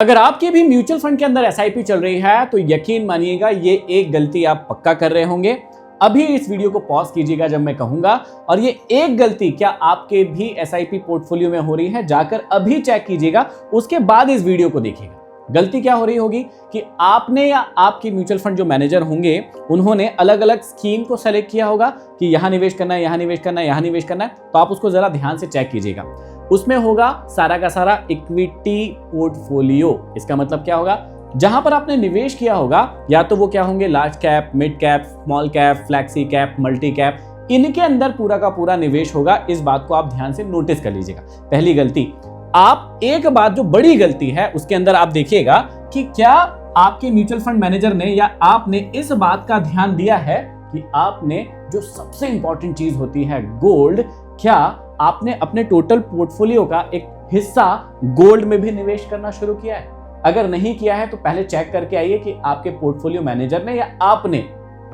अगर आपकी भी म्यूचुअल फंड के अंदर एसआईपी चल रही है तो यकीन मानिएगा ये एक गलती आप पक्का कर रहे होंगे। अभी इस वीडियो को पॉज कीजिएगा जब मैं कहूंगा, और ये एक गलती क्या आपके भी एसआईपी पोर्टफोलियो में हो रही है, जाकर अभी चेक कीजिएगा, उसके बाद इस वीडियो को देखिएगा। गलती क्या हो रही होगी कि आपने या आपके म्यूचुअल फंड जो मैनेजर होंगे उन्होंने अलग अलग स्कीम को सेलेक्ट किया होगा कि यहां निवेश करना है, यहां निवेश करना है, यहां निवेश करना है। तो आप उसको जरा ध्यान से चेक कीजिएगा। उसमें होगा सारा का सारा इक्विटी पोर्टफोलियो। इसका मतलब क्या होगा, जहां पर आपने निवेश किया होगा या तो वो क्या होंगे, large cap, mid cap, small cap, flexi cap, multi cap, इनके अंदर पूरा का पूरा निवेश होगा। इस बात को आप ध्यान से नोटिस कर लीजिएगा। पहली गलती, आप एक बात जो बड़ी गलती है उसके अंदर आप देखिएगा कि क्या आपके म्यूचुअल फंड मैनेजर ने या आपने इस बात का ध्यान दिया है कि आपने जो सबसे इंपॉर्टेंट चीज होती है गोल्ड, क्या आपने अपने टोटल पोर्टफोलियो का एक हिस्सा गोल्ड में भी निवेश करना शुरू किया है? अगर नहीं किया है तो पहले चेक करके आइए कि आपके पोर्टफोलियो मैनेजर ने या आपने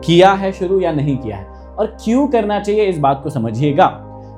किया है शुरू या नहीं किया है, और क्यों करना चाहिए इस बात को समझिएगा।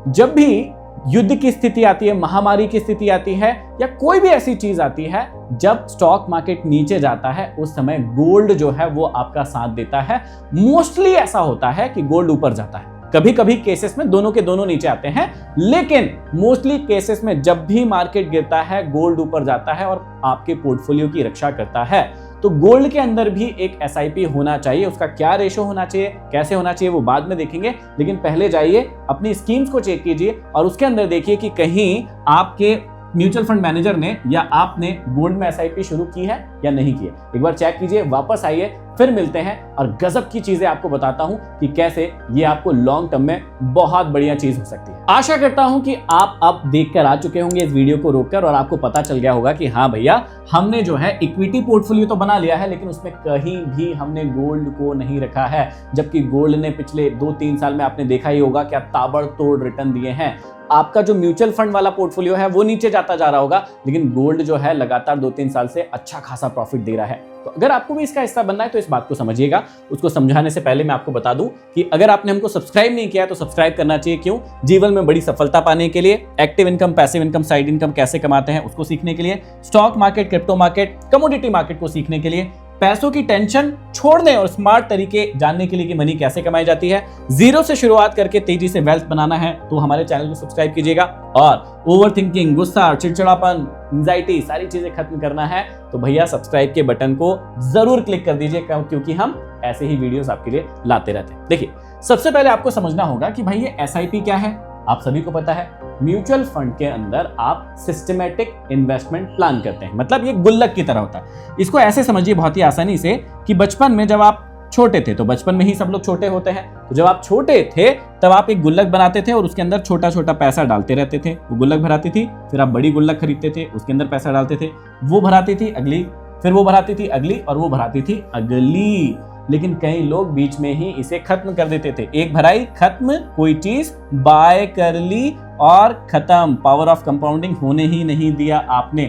जब भी युद्ध की स्थिति आती है, महामारी की स्थिति आती है, या कोई भी ऐसी चीज आती है, जब स्टॉक मार्केट नीचे जाता है उस समय गोल्ड जो है वो आपका साथ देता है। मोस्टली ऐसा होता है कि गोल्ड ऊपर जाता है, कभी कभी केसेस में दोनों के दोनों नीचे आते हैं, लेकिन मोस्टली केसेस में जब भी मार्केट गिरता है गोल्ड ऊपर जाता है और आपके पोर्टफोलियो की रक्षा करता है। तो गोल्ड के अंदर भी एक एसआईपी होना चाहिए। उसका क्या रेशो होना चाहिए, कैसे होना चाहिए, वो बाद में देखेंगे, लेकिन पहले जाइए अपनी स्कीम्स को चेक कीजिए और उसके अंदर देखिए कि कहीं आपके म्यूचुअल फंड मैनेजर ने या आपने गोल्ड में एसआईपी शुरू की है या नहीं की है। एक बार चेक कीजिए, वापस आइए, फिर मिलते हैं और गजब की चीजें आपको बताता हूं कि कैसे ये आपको लॉन्ग टर्म में बहुत बढ़िया चीज हो सकती है। आशा करता हूं कि आप अब देखकर आ चुके होंगे इस वीडियो को रोककर, और आपको पता चल गया होगा कि हाँ भैया, हमने जो है इक्विटी पोर्टफोलियो तो बना लिया है, लेकिन उसमें कहीं भी हमने गोल्ड को नहीं रखा है। जबकि गोल्ड ने पिछले 2-3 साल में आपने देखा ही होगा क्या ताबड़तोड़ रिटर्न दिए हैं। आपका जो म्यूचुअल फंड वाला पोर्टफोलियो है वो नीचे जाता जा रहा होगा, लेकिन गोल्ड जो है लगातार 2-3 साल से अच्छा खासा प्रॉफिट दे रहा है। तो अगर आपको भी इसका हिस्सा बनना है तो इस बात को समझिएगा। उसको समझाने से पहले मैं आपको बता दूं कि अगर आपने हमको सब्सक्राइब नहीं किया तो सब्सक्राइब करना चाहिए। क्यों? जीवन में बड़ी सफलता पाने के लिए, active income, passive income, side income कैसे कमाते हैं उसको सीखने के लिए, stock market, crypto market, commodity market को सीखने के लिए, पैसों की टेंशन छोड़ने और स्मार्ट तरीके जानने के लिए कि मनी कैसे कमाई जाती है, जीरो से शुरुआत करके तेजी से वेल्थ बनाना है, तो हमारे चैनल को सब्सक्राइब कीजिएगा। और ओवरथिंकिंग, गुस्सा, चिड़चिड़ापन, एंजाइटी, सारी चीजें खत्म करना है तो भैया सब्सक्राइब के बटन को जरूर क्लिक कर दीजिए, क्योंकि हम ऐसे ही वीडियोस आपके लिए लाते रहते हैं। देखिए, सबसे पहले आपको समझना होगा कि भाई ये एसआईपी क्या है। आप सभी को पता है, म्यूचुअल फंड के अंदर आप सिस्टमैटिक इन्वेस्टमेंट प्लान करते हैं, मतलब ये गुल्लक की तरह होता है। इसको ऐसे समझिए बहुत ही आसानी से कि बचपन में जब आप छोटे थे, तो बचपन में ही सब लोग छोटे होते हैं, तो जब आप छोटे थे तब आप एक गुल्लक बनाते थे और उसके अंदर छोटा छोटा पैसा डालते रहते थे। वो गुल्लक भराती थी, फिर आप बड़ी गुल्लक खरीदते थे, उसके अंदर पैसा डालते थे, वो भराती थी अगली, फिर वो भराती थी अगली, और वो भराती थी अगली। लेकिन कई लोग बीच में ही इसे खत्म कर देते थे। एक भराई खत्म, कोई चीज बाय कर ली और खत्म। पावर ऑफ कंपाउंडिंग होने ही नहीं दिया आपने।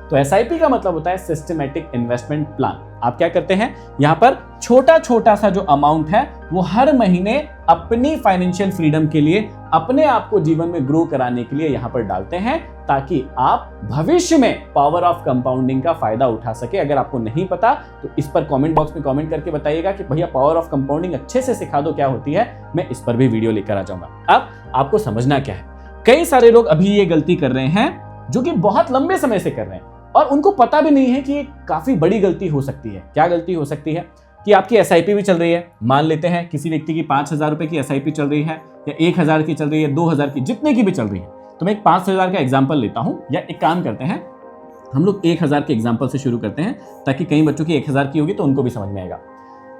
तो एसआईपी का मतलब होता है सिस्टमैटिक इन्वेस्टमेंट प्लान। आप क्या करते हैं, यहाँ पर छोटा छोटा सा जो अमाउंट है वो हर महीने अपनी फाइनेंशियल फ्रीडम के लिए, अपने आप को जीवन में ग्रो कराने के लिए यहाँ पर डालते हैं, ताकि आप भविष्य में पावर ऑफ कंपाउंडिंग का फायदा उठा सके। अगर आपको नहीं पता तो इस पर कमेंट बॉक्स में कमेंट करके बताइएगा कि भैया पावर ऑफ कंपाउंडिंग अच्छे से सिखा दो, क्या होती है, मैं इस पर भी वीडियो लेकर आ जाऊंगा। अब आपको समझना क्या है, कई सारे लोग अभी ये गलती कर रहे हैं जो कि बहुत लंबे समय से कर रहे हैं और उनको पता भी नहीं है कि ये काफी बड़ी गलती हो सकती है। क्या गलती हो सकती है कि आपकी एसआईपी भी चल रही है। मान लेते हैं किसी व्यक्ति की 5,000 रुपए की एसआईपी चल रही है, या 1,000 की चल रही है, 2,000 की, जितने की भी चल रही है। तो मैं एक 5,000 का एग्जाम्पल लेता हूं, या एक काम करते हैं, हम लोग 1,000 के एग्जाम्पल से शुरू करते हैं, ताकि कई बच्चों की 1,000 की होगी तो उनको भी समझ में आएगा।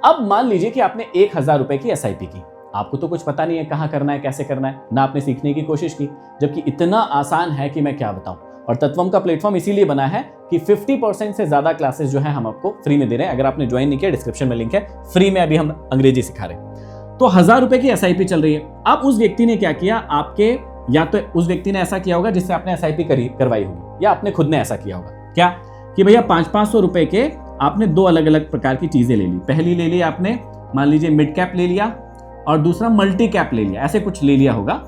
अब मान लीजिए कि आपने 1,000 रुपए की एसआईपी की। आपको तो कुछ पता नहीं है कहां करना है, कैसे करना है, ना आपने सीखने की कोशिश की, जबकि इतना आसान है कि मैं क्या बताऊं। और तत्वम का प्लेटफॉर्म इसीलिए बना है कि 50% से ज्यादा क्लासेस जो है हम आपको फ्री में दे रहे हैं। अगर आपने ज्वाइन नहीं किया, डिस्क्रिप्शन में लिंक है, फ्री में अभी हम अंग्रेजी सिखा रहे हैं। तो 1,000 रुपए की एसआईपी चल रही है। अब उस व्यक्ति ने क्या किया, आपके, या तो उस व्यक्ति ने ऐसा किया होगा जिससे आपने एसआईपी करवाई होगी, या आपने खुद ने ऐसा किया होगा क्या कि भैया 500-500 रुपए के आपने 2 अलग अलग प्रकार की चीजें ले ली। पहली ले ली आपने, मान लीजिए मिड कैप ले लिया, और दूसरा मल्टी कैप ले लिया, ऐसे कुछ ले लिया होगा,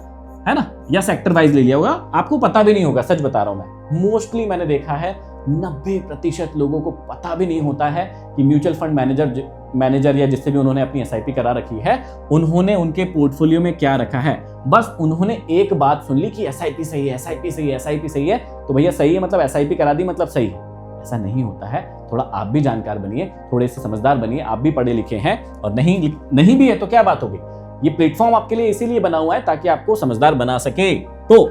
है ना, या सेक्टर वाइज ले लिया होगा। आपको पता भी नहीं होगा, सच बता रहा हूं मैं। मोस्टली मैंने देखा है 90% लोगों को पता भी नहीं होता है कि म्यूचुअल फंड मैनेजर या जिससे भी उन्होंने अपनी एसआईपी करा रखी है, उन्होंने उनके पोर्टफोलियो में क्या रखा है। बस उन्होंने एक बात सुन ली कि एसआईपी सही है, एसआईपी सही है, एसआईपी सही है, तो भैया सही है मतलब एसआईपी करा दी मतलब सही है। ऐसा नहीं होता है। थोड़ा आप भी जानकार बनिए, थोड़े से समझदार बनिए, आप भी पढ़े लिखे हैं और नहीं भी है तो क्या बात होगी। ये प्लेटफॉर्म आपके लिए इसीलिए बना हुआ है ताकि आपको समझदार बना सके। तो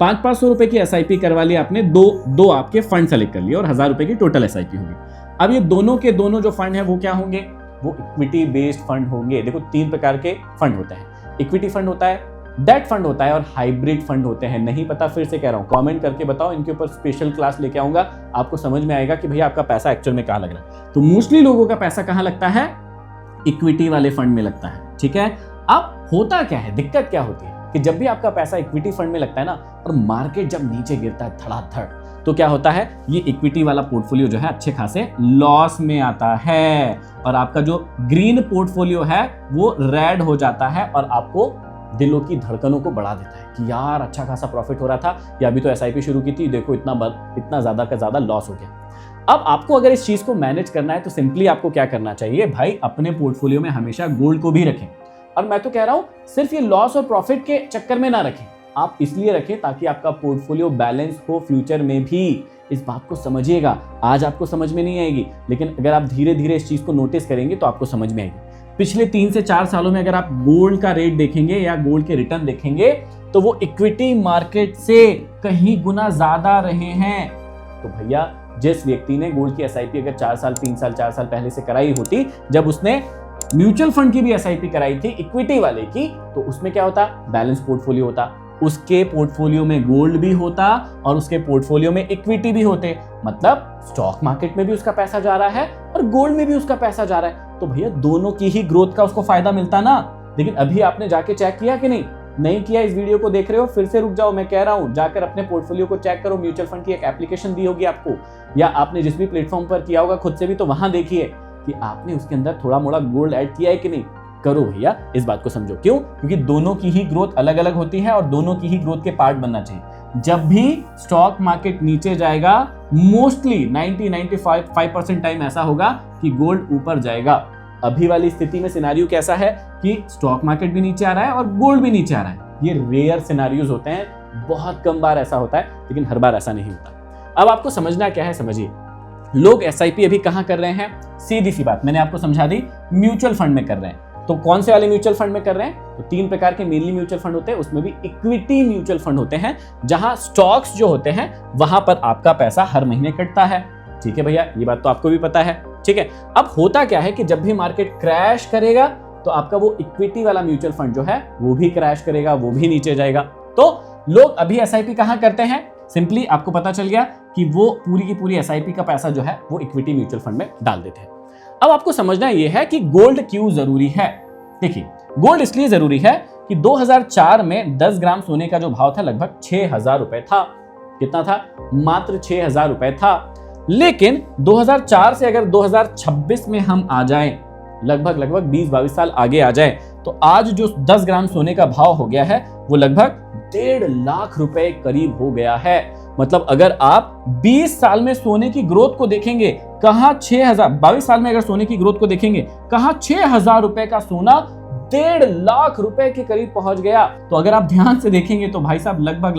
500-500 रुपए की एसआईपी करवा ली आपने, दो आपके फंड सेलेक्ट कर लिए और 1000 रुपए की टोटल एसआईपी होगी। अब ये दोनों के दोनों जो फंड है वो क्या होंगे, वो इक्विटी बेस्ड फंड होंगे। देखो 3 प्रकार के फंड होते हैं, इक्विटी फंड होता है, डेट फंड होता है और हाइब्रिड फंड होते हैं। नहीं पता फिर से कह रहा हूं, कमेंट करके बताओ, इनके ऊपर स्पेशल क्लास लेके आऊंगा, आपको समझ में आएगा कि भैया आपका पैसा एक्चुअल में कहां लग रहा है। तो मोस्टली लोगों का पैसा कहां लगता है, इक्विटी वाले फंड में लगता है। ठीक है, अब होता क्या है, दिक्कत क्या होती है कि जब भी आपका पैसा इक्विटी फंड में लगता है ना और मार्केट जब नीचे गिरता है धड़ाधड़, तो क्या होता है, ये इक्विटी वाला पोर्टफोलियो जो है अच्छे खासे लॉस में आता है और आपका जो ग्रीन पोर्टफोलियो है वो रेड हो जाता है और आपको दिलों की धड़कनों को बढ़ा देता है कि यार अच्छा खासा प्रॉफिट हो रहा था, या अभी तो एसआईपी शुरू की थी, देखो इतना ज्यादा का ज्यादा लॉस हो गया। अब आपको अगर इस चीज को मैनेज करना है तो सिंपली आपको क्या करना चाहिए भाई, अपने पोर्टफोलियो में हमेशा गोल्ड को भी रखें। और मैं तो कह रहा हूं सिर्फ ये लॉस और प्रॉफिट के चक्कर में ना रखें, आप इसलिए रखें ताकि आपका पोर्टफोलियो बैलेंस हो फ्यूचर में भी। इस बात को समझिएगा, आज आपको समझ में नहीं आएगी, लेकिन अगर आप धीरे धीरे इस चीज को नोटिस करेंगे तो आपको समझ में आएगी। पिछले 3 से 4 सालों में अगर आप गोल्ड का रेट देखेंगे या गोल्ड के रिटर्न देखेंगे तो वो इक्विटी मार्केट से कहीं गुना ज्यादा रहे हैं। तो भैया जिस व्यक्ति ने गोल्ड की एसआईपी अगर 4 साल 3 साल 4 साल पहले से कराई होती, जब उसने म्यूचुअल फंड की भी एसआईपी कराई थी इक्विटी वाले की, तो उसमें क्या होता, बैलेंस पोर्टफोलियो होता, उसके पोर्टफोलियो में गोल्ड भी होता और उसके पोर्टफोलियो में इक्विटी भी होते। मतलब स्टॉक मार्केट में भी उसका पैसा जा रहा है और गोल्ड में भी उसका पैसा जा रहा है, तो भैया दोनों की ही ग्रोथ का उसको फायदा मिलता ना। लेकिन अभी आपने जाके चेक किया कि नहीं किया, इस वीडियो को देख रहे हो फिर से रुक जाओ, मैं कह रहा हूं जाकर अपने पोर्टफोलियो को चेक करो। म्यूचुअल फंड की एक एप्लीकेशन दी होगी आपको, या आपने जिस भी प्लेटफॉर्म पर किया होगा खुद से भी, तो वहां देखिए कि आपने उसके अंदर थोड़ा मोड़ा गोल्ड ऐड किया है कि नहीं। करो भैया, इस बात को समझो। क्यों? क्योंकि दोनों की ही ग्रोथ अलग अलग होती है और दोनों की ही ग्रोथ के पार्ट बनना चाहिए। जब भी स्टॉक मार्केट नीचे जाएगा, मोस्टली 90-95% टाइम ऐसा होगा कि गोल्ड ऊपर जाएगा। अभी वाली स्थिति में सिनेरियो कैसा है कि स्टॉक मार्केट भी नीचे आ रहा है और गोल्ड भी नीचे आ रहा है। ये रेयर सिनेरियोज होते हैं, बहुत कम बार ऐसा होता है, लेकिन हर बार ऐसा नहीं होता। अब आपको समझना क्या है, समझिए। लोग एसआईपी अभी कहां कर रहे हैं, सीधी सी बात मैंने आपको समझा दी, म्यूचुअल फंड में कर रहे हैं। तो कौन से वाले म्यूचुअल फंड में कर रहे हैं, तो 3 प्रकार के मेनली म्यूचुअल फंड होते हैं, उसमें भी इक्विटी म्यूचुअल फंड होते हैं, जहां स्टॉक्स जो होते हैं वहां पर आपका पैसा हर महीने कटता है। ठीक है भैया, ये बात तो आपको भी पता है। ठीक है, अब होता क्या है कि जब भी मार्केट क्रैश करेगा तो आपका वो इक्विटी वाला म्यूचुअल फंड जो है वो भी क्रैश करेगा, वो भी नीचे जाएगा। तो लोग अभी एसआईपी कहां करते हैं, सिंपली आपको पता चल गया कि वो पूरी की पूरी एसआईपी का पैसा जो है वो इक्विटी म्यूचुअल फंड में डाल देते हैं। अब आपको समझना यह है कि गोल्ड क्यों जरूरी है। देखिए, गोल्ड इसलिए जरूरी है कि 2004 में 10 ग्राम सोने का जो भाव था लगभग 6000 रुपए था। कितना था? मात्र 6000 रुपए था। लेकिन 2004 से अगर 2026 में हम आ जाएं, लगभग 20-22 साल आगे आ जाएं, तो आज जो 10 ग्राम सोने का भाव हो गया है वो लगभग 1.5 लाख रुपए करीब हो गया है। मतलब अगर आप 20 साल में सोने की ग्रोथ को देखेंगे, कहां 6000, 22 साल में अगर सोने की ग्रोथ को देखेंगे, कहां 6000 रुपए का सोना 1.5 लाख रुपए के करीब पहुंच गया। तो अगर आप ध्यान से देखेंगे तो भाई साहब लगभग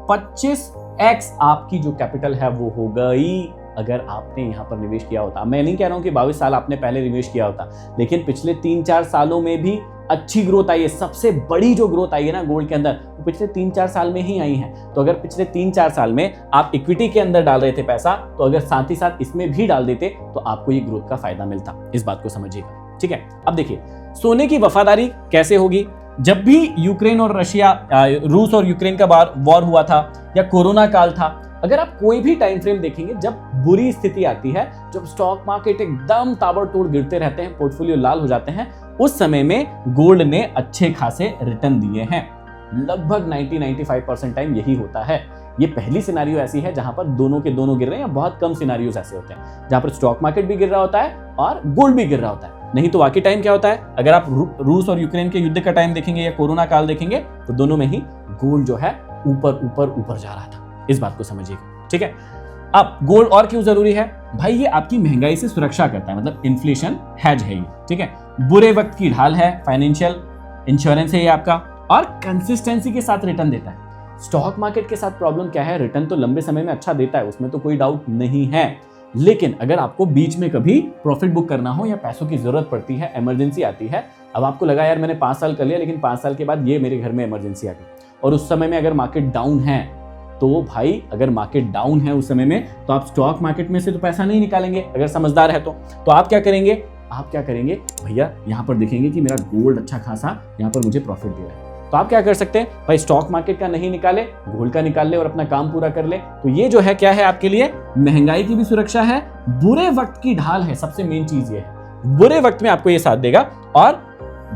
25x आपकी जो कैपिटल है वो हो गई, अगर आपने यहां पर निवेश किया होता। मैं नहीं कह रहा हूं कि 22 साल आपने पहले निवेश किया होता, लेकिन पिछले 3-4 सालों में भी अच्छी ग्रोथ आई है। सबसे बड़ी जो ग्रोथ आई है ना गोल्ड के अंदर, वो पिछले 3-4 साल में ही आई है। तो अगर पिछले 3-4 साल में आप इक्विटी के अंदर डाल रहे थे पैसा, तो अगर साथ ही साथ इसमें भी डाल देते तो आपको ये ग्रोथ का फायदा मिलता। इस बात को समझिएगा। ठीक है, अब देखिए सोने की वफादारी कैसे होगी। जब भी यूक्रेन और रशिया, रूस और यूक्रेन का वॉर हुआ था, या कोरोना काल था, अगर आप कोई भी टाइम फ्रेम देखेंगे, जब बुरी स्थिति आती है, जब स्टॉक मार्केट एकदम ताबड़तोड़ गिरते रहते हैं, पोर्टफोलियो लाल हो जाते हैं, उस समय में गोल्ड ने अच्छे खासे रिटर्न दिए हैं। लगभग 90-95% टाइम यही होता है। ये पहली सिनेरियो ऐसी है जहां पर दोनों के दोनों गिर रहे हैं। बहुत कम सिनेरियोज ऐसे होते हैं जहां पर स्टॉक मार्केट भी गिर रहा होता है और गोल्ड भी गिर रहा होता है। नहीं तो बाकी टाइम क्या होता है, अगर आप रूस और यूक्रेन के युद्ध का टाइम देखेंगे या कोरोना काल देखेंगे, तो दोनों में ही गोल्ड जो है ऊपर जा रहा था। इस बात को समझिएगा। ठीक है, अब गोल्ड और क्यों जरूरी है भाई, ये आपकी महंगाई से सुरक्षा करता है, मतलब इन्फ्लेशन हेज है ये, ठीक है। बुरे वक्त की ढाल है, फाइनेंशियल इंश्योरेंस है ये आपका, और कंसिस्टेंसी के साथ रिटर्न देता है। स्टॉक मार्केट के साथ प्रॉब्लम क्या है, रिटर्न तो लंबे समय में अच्छा देता है, उसमें तो कोई डाउट नहीं है, लेकिन अगर आपको बीच में कभी प्रॉफिट बुक करना हो या पैसों की जरूरत पड़ती है, इमरजेंसी आती है, अब आपको लगा यार मैंने 5 साल कर लिया, लेकिन 5 साल के बाद ये मेरे घर में इमरजेंसी आ गई, और उस समय में अगर मार्केट डाउन है, तो भाई अगर मार्केट डाउन है उस समय में, तो आप स्टॉक मार्केट में से तो पैसा नहीं निकालेंगे अगर समझदार है तो आप क्या करेंगे, भैया यहाँ पर देखेंगे कि मेरा गोल्ड अच्छा खासा यहाँ पर मुझे प्रॉफिट दे रहा है, तो आप क्या कर सकते हैं भाई, स्टॉक मार्केट का नहीं निकाले, गोल्ड का निकाल ले और अपना काम पूरा कर ले। तो ये जो है क्या है आपके लिए, महंगाई की भी सुरक्षा है, बुरे वक्त की ढाल है, सबसे मेन चीज ये है, बुरे वक्त में आपको ये साथ देगा, और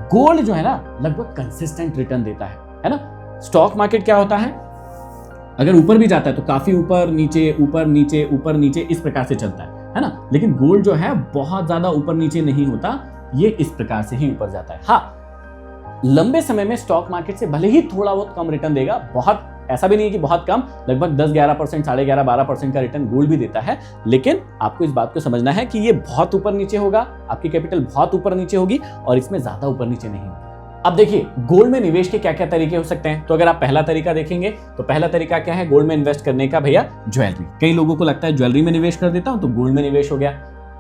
गोल्ड जो है ना लगभग कंसिस्टेंट रिटर्न देता है ना। स्टॉक मार्केट क्या होता है, अगर ऊपर भी जाता है तो काफी ऊपर नीचे ऊपर नीचे ऊपर नीचे इस प्रकार से चलता है ना, लेकिन गोल्ड जो है बहुत ज्यादा ऊपर नीचे नहीं होता, ये इस प्रकार से ही ऊपर जाता है। हाँ, लंबे समय में स्टॉक मार्केट से भले ही थोड़ा बहुत कम रिटर्न देगा, बहुत ऐसा भी नहीं है कि बहुत कम, लगभग 10-11%, 11.5-12% का रिटर्न गोल्ड भी देता है, लेकिन आपको इस बात को समझना है कि ये बहुत ऊपर नीचे होगा, आपकी कैपिटल बहुत ऊपर नीचे होगी, और इसमें ज्यादा ऊपर नीचे नहीं होगी। अब देखिए गोल्ड में निवेश के क्या क्या तरीके हो सकते हैं, तो अगर आप पहला तरीका देखेंगे तो पहला तरीका क्या है गोल्ड में इन्वेस्ट करने का, भैया ज्वेलरी। कई लोगों को लगता है ज्वेलरी में निवेश कर देता हूं तो गोल्ड में निवेश हो गया।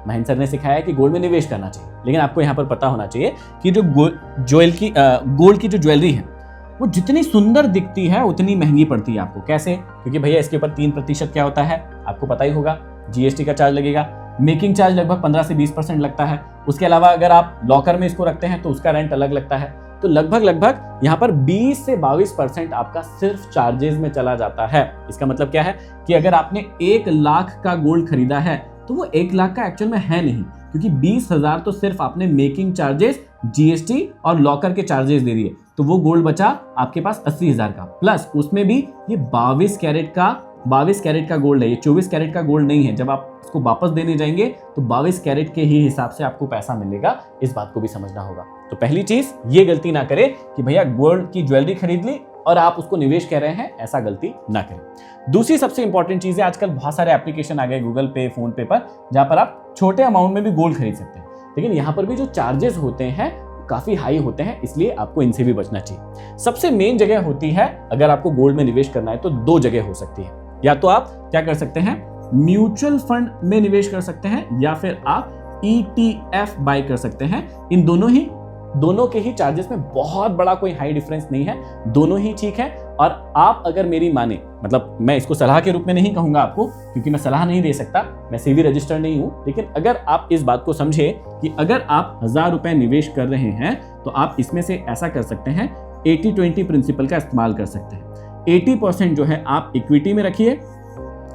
महेंद्र सर ने सिखाया है कि गोल्ड में निवेश करना चाहिए, लेकिन आपको यहाँ पर पता होना चाहिए कि जो गोल्ड की जो ज्वेलरी है वो जितनी सुंदर दिखती है उतनी महंगी पड़ती है आपको। कैसे? क्योंकि भैया इसके ऊपर 3% क्या होता है आपको पता ही होगा, जीएसटी का चार्ज लगेगा, मेकिंग चार्ज लगभग 15 से 20% लगता है। उसके अलावा अगर आप लॉकर में इसको रखते हैं तो उसका रेंट अलग लगता है, तो लगभग यहाँ पर 20 से 22% आपका सिर्फ चार्जेस में चला जाता है। इसका मतलब क्या है कि अगर आपने 1 लाख का गोल्ड खरीदा है तो वो 1 लाख का एक्चुअल में है नहीं, क्योंकि 20,000 तो सिर्फ आपने मेकिंग चार्जेस, जीएसटी और लॉकर के चार्जेस दे दिए, तो वो गोल्ड बचा आपके पास 80,000 का, प्लस उसमें भी ये 22 कैरेट का गोल्ड है, ये 24 कैरेट का गोल्ड नहीं है। जब आप इसको वापस देने जाएंगे तो 22 कैरेट के ही हिसाब से आपको पैसा मिलेगा, इस बात को भी समझना होगा। तो पहली चीज ये गलती ना करें कि भैया गोल्ड की ज्वेलरी खरीद ली और आप उसको निवेश कर रहे हैं, ऐसा गलती ना करें। दूसरी सबसे इंपॉर्टेंट चीज है, आजकल बहुत सारे एप्लीकेशन आ गए गूगल पे, फोन पे पर, जहां पर आप छोटे अमाउंट में भी गोल्ड खरीद सकते हैं, लेकिन यहाँ पर भी जो चार्जेस होते हैं काफी हाई होते हैं, इसलिए आपको इनसे भी बचना चाहिए। सबसे मेन जगह होती है अगर आपको गोल्ड में निवेश करना है तो 2 जगह हो सकती है, या तो आप क्या कर सकते हैं म्यूचुअल फंड में निवेश कर सकते हैं, या फिर आप ETF बाय कर सकते हैं। इन दोनों के ही चार्जेस में बहुत बड़ा कोई हाई डिफरेंस नहीं है, दोनों ही ठीक है। और आप अगर मेरी माने, मतलब मैं इसको सलाह के रूप में नहीं कहूंगा आपको, क्योंकि मैं सलाह नहीं दे सकता, मैं सेबी रजिस्टर्ड नहीं हूं, लेकिन अगर आप इस बात को समझे कि अगर आप 1000 रुपए निवेश कर रहे हैं तो आप इसमें से ऐसा कर सकते हैं 80-20 प्रिंसिपल का इस्तेमाल कर सकते हैं। 80% जो है आप इक्विटी में रखिए,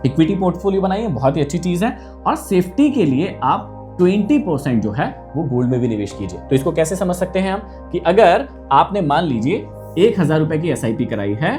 इक्विटी पोर्टफोलियो बनाइए, बहुत ही अच्छी चीज है, और सेफ्टी के लिए आप 20% जो है वो गोल्ड में भी निवेश कीजिए। तो इसको कैसे समझ सकते हैं हम कि अगर आपने मान लीजिए 1000 रुपए की एसआईपी कराई है,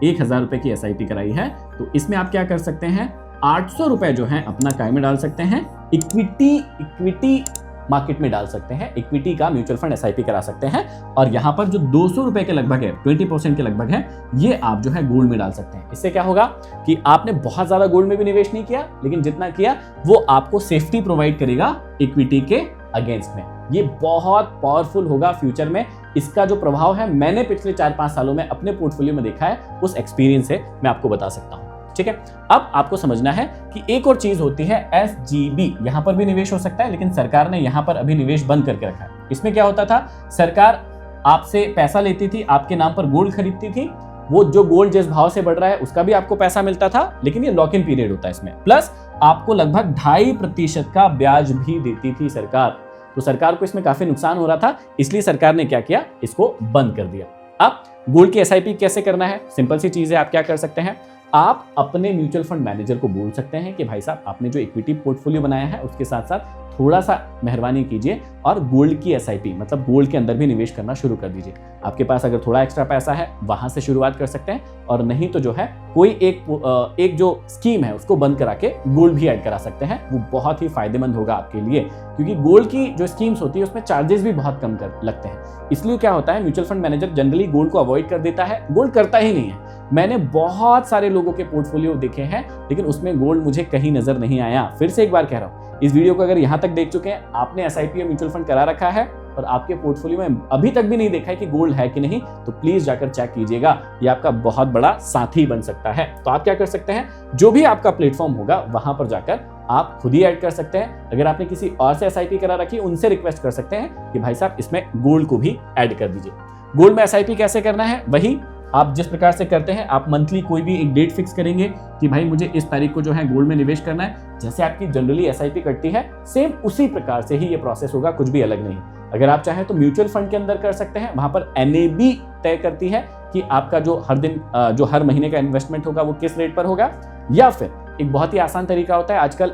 1000 रुपए की एसआईपी कराई है, तो इसमें आप क्या कर सकते हैं 800 रुपए जो है अपना काय में डाल सकते हैं, इक्विटी मार्केट में डाल सकते हैं, इक्विटी का म्यूचुअल फंड एसआईपी करा सकते हैं, और यहां पर जो 200 रुपए के लगभग है, 20% के लगभग है, ये आप जो है गोल्ड में डाल सकते हैं। इससे क्या होगा कि आपने बहुत ज्यादा गोल्ड में भी निवेश नहीं किया, लेकिन जितना किया वो आपको सेफ्टी प्रोवाइड करेगा इक्विटी के अगेंस्ट में। ये बहुत पावरफुल होगा फ्यूचर में। इसका जो प्रभाव है मैंने पिछले 4-5 सालों में अपने पोर्टफोलियो में देखा है, उस एक्सपीरियंस से मैं आपको बता सकता हूं। ठीक है, अब आपको समझना है कि एक और चीज होती है SGB, यहां पर भी निवेश हो सकता है, लेकिन सरकार ने यहां पर अभी निवेश बंद करके रखा है। इसमें क्या होता था, सरकार आपसे पैसा लेती थी, आपके नाम पर गोल्ड खरीदती थी, वो जो गोल्ड जिस भाव से बढ़ रहा है उसका भी आपको पैसा मिलता था, लेकिन ये लॉक इन पीरियड होता है इसमें, प्लस आपको लगभग 2.5% का ब्याज भी देती थी सरकार। तो सरकार को इसमें काफी नुकसान हो रहा था, इसलिए सरकार ने क्या किया, इसको बंद कर दिया। अब गोल्ड की एसआईपी कैसे करना है, सिंपल सी चीज है, आप क्या कर सकते हैं, आप अपने म्यूचुअल फंड मैनेजर को बोल सकते हैं कि भाई साहब आपने जो इक्विटी पोर्टफोलियो बनाया है उसके साथ साथ थोड़ा सा मेहरबानी कीजिए और गोल्ड की एसआईपी, मतलब गोल्ड के अंदर भी निवेश करना शुरू कर दीजिए। आपके पास अगर थोड़ा एक्स्ट्रा पैसा है वहां से शुरुआत कर सकते हैं, और नहीं तो जो है कोई एक जो स्कीम है उसको बंद करा के गोल्ड भी ऐड करा सकते हैं। वो बहुत ही फायदेमंद होगा आपके लिए, क्योंकि गोल्ड की जो स्कीम्स होती है उसमें चार्जेस भी बहुत कम लगते हैं। इसलिए क्या होता है, mutual fund manager generally gold को अवॉइड कर देता है, गोल्ड करता ही नहीं है। मैंने बहुत सारे लोगों के पोर्टफोलियो देखे हैं, लेकिन उसमें गोल्ड मुझे कहीं नजर नहीं आया। फिर से एक बार कह रहा हूं, इस वीडियो को अगर यहां तक देख चुके हैं, आपने एसआईपी या म्यूचुअल फंड करा रखा है और आपके पोर्टफोलियो में अभी तक भी नहीं देखा है कि गोल्ड है कि नहीं, तो प्लीज जाकर चेक कीजिएगा। ये आपका बहुत बड़ा साथी बन सकता है। तो आप क्या कर सकते हैं, जो भी आपका प्लेटफॉर्म होगा वहां पर जाकर आप खुद ही ऐड कर सकते हैं। अगर आपने किसी और से एसआईपी करा रखी, उनसे रिक्वेस्ट कर सकते हैं कि भाई साहब इसमें गोल्ड को भी ऐड कर दीजिए। गोल्ड में एसआईपी कैसे करना है, वही आप जिस प्रकार से करते हैं। आप मंथली कोई भी एक डेट फिक्स करेंगे कि भाई मुझे इस तारीख को जो है गोल्ड में निवेश करना है। जैसे आपकी जनरली एसआईपी कटती है, सेम उसी प्रकार से ही ये प्रोसेस होगा, कुछ भी अलग नहीं। अगर आप चाहें तो म्यूचुअल फंड के अंदर कर सकते हैं, वहां पर एनएबी तय करती है कि आपका जो हर महीने का इन्वेस्टमेंट होगा वो किस रेट पर होगा। या फिर एक बहुत ही आसान तरीका होता है, आजकल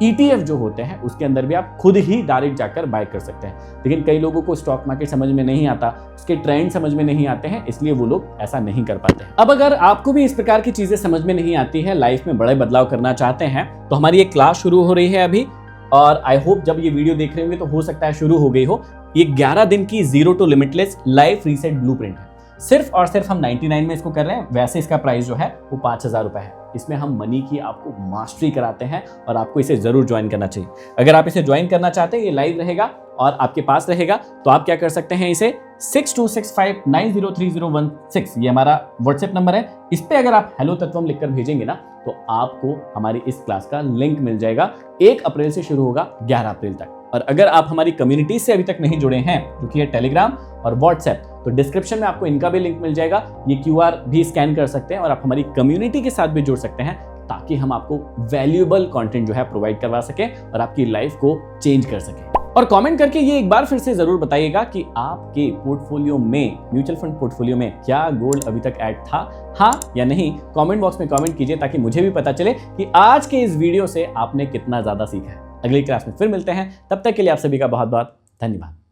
ETF जो होते हैं उसके अंदर भी आप खुद ही डायरेक्ट जाकर बाय कर सकते हैं। लेकिन कई लोगों को स्टॉक मार्केट समझ में नहीं आता, उसके ट्रेंड समझ में नहीं आते हैं, इसलिए वो लोग ऐसा नहीं कर पाते हैं। अब अगर आपको भी इस प्रकार की चीजें समझ में नहीं आती है, लाइफ में बड़े बदलाव करना चाहते हैं, तो हमारी एक क्लास शुरू हो रही है अभी, और आई होप जब ये वीडियो देख रहे होंगे तो हो सकता है शुरू हो गई हो। ये 11 दिन की zero to limitless life reset blueprint है। सिर्फ और सिर्फ हम 99 में इसको कर रहे हैं। वैसे इसका प्राइस जो है वो 5000 रुपए है। इसमें हम मनी की आपको मास्टरी कराते हैं और आपको इसे जरूर ज्वाइन करना चाहिए। अगर आप इसे ज्वाइन करना चाहते हैं, ये लाइव रहेगा और आपके पास रहेगा, तो आप क्या कर सकते हैं, इसे 6265903016 ये हमारा व्हाट्सएप नंबर है। इस पे अगर आप हेलो तत्वम लिखकर भेजेंगे ना, तो आपको हमारी इस क्लास का लिंक मिल जाएगा। 1 अप्रैल से शुरू होगा 11 अप्रैल तक। और अगर आप हमारी कम्युनिटी से अभी तक नहीं जुड़े हैं, जो कि है टेलीग्राम और व्हाट्सएप, तो डिस्क्रिप्शन में आपको इनका भी लिंक मिल जाएगा। ये QR भी स्कैन कर सकते हैं और आप हमारी कम्युनिटी के साथ भी जुड़ सकते हैं, ताकि हम आपको वैल्यूएबल कंटेंट जो है प्रोवाइड करवा सके और आपकी लाइफ को चेंज कर सके। और कमेंट करके ये एक बार फिर से जरूर बताइएगा कि आपके पोर्टफोलियो में, म्यूचुअल फंड पोर्टफोलियो में क्या गोल्ड अभी तक ऐड था, हाँ या नहीं। कमेंट बॉक्स में कमेंट कीजिए ताकि मुझे भी पता चले कि आज के इस वीडियो से आपने कितना ज्यादा सीखा है। अगली क्लास में फिर मिलते हैं, तब तक के लिए आप सभी का बहुत बहुत धन्यवाद।